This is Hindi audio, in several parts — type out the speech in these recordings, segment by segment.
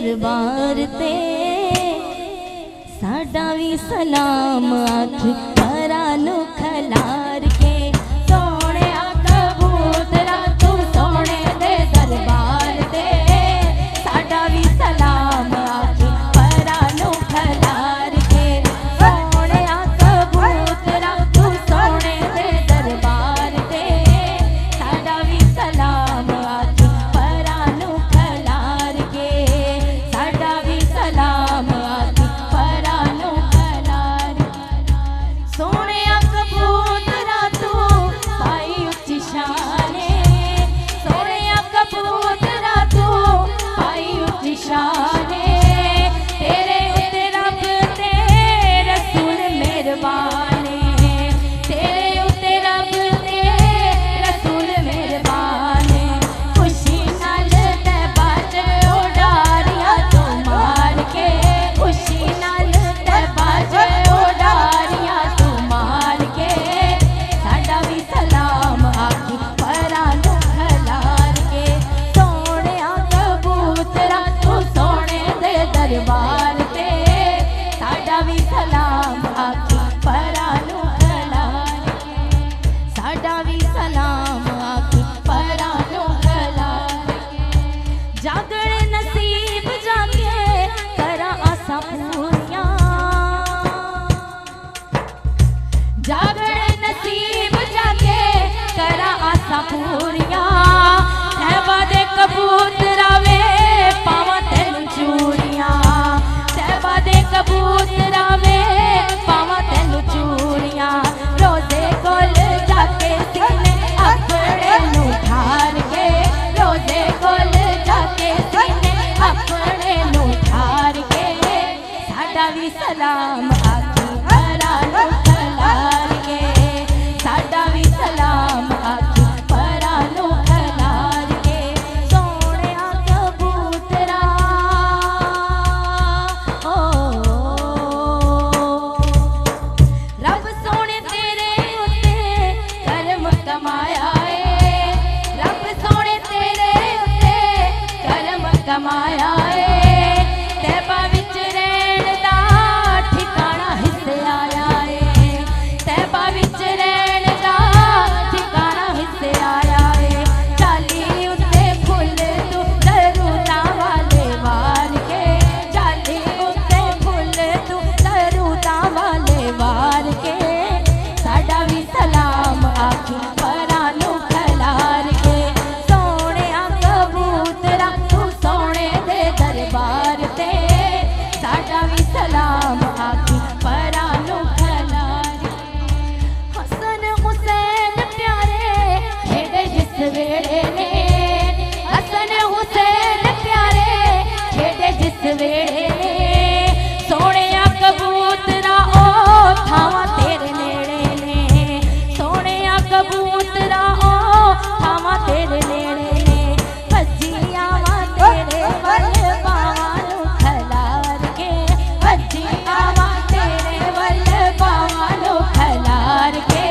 दरबार ते साडा भी सलाम आख परा नु खलार के सोने कबूतरा तू सोने दे दरबार ते साडा भी सलाम आख परा नु खलार के सोने कबूतरा तू सोने दे दरबार ते साडा भी सलाम आख परा नु खलार के साडा भी सलाम आख परा नु खलार सोने कबूतरा तू पाई उच्ची शाने सोने कबूतरा तू पाई उच्ची शाने तेरे उत्ते रब ते रसूल मेहरबाने तेरे उत्ते रब ते रसूल मेहरबाने खुशी नाल ते बाजे उडारियां तू मार के खुशी नाल ते बाजे उडारियां तू मार के साडा भी सलाम आखी परा नु खलार के सोने कबूतरा तू सोने दे दरबार ते साडा भी सलाम आखी परा नु खलार के साडा भी सलाम आखी परा नु खलार के जागणे नसीब जागे करा आसा पूरियां जागणे नसीब जागे करा आसा पूरियां तैबा दे कबूतरा वे पावा तेनू चूड़ियां तैबा दे कबूतरा वे पावा तेनू चूड़ियां रोजे कोल जाके सीने अपने नू ठार के रोजे कोल जाके सीने अपने नू ठार के साडा भी सलाम आखी परा नु खलार के साडा भी सलाम आखी परा नु खलार के सोने कबूतरा रब सोने तेरे उत्ते करम कमाया है रब सोने तेरे उत्ते करम कमाया है तैबा विच रहण दा ठिकाना हिस्से आया है तैबा विच रहण दा ठिकाना हिस्से आया है चाली उत्ते फुल तू दरूदा वाले वार के चाली उत्ते फुल तू दरूदा वाले वार के साडा भी सलाम आखी परा नु खलार के सोने कबूतरा तू सोने दे दरबार ते साडा भी सलाम आखी परा नु खलार के हसन हुसैन प्यारे खेड़े जिस वेड़े ने हसन हुसैन प्यारे खेड़े जिस वेड़े ने सोने कबूतरा ओ थावा तेरे नेड़े ने सोने कबूतरा ओ थावा तेरे नेड़े ने भज्जी आवा तेरे वल पावां नु खलार के भज्जी आवा तेरे वल पावां नु खलार के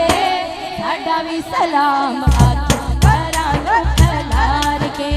साडा भी सलाम आखी परा नु खलार के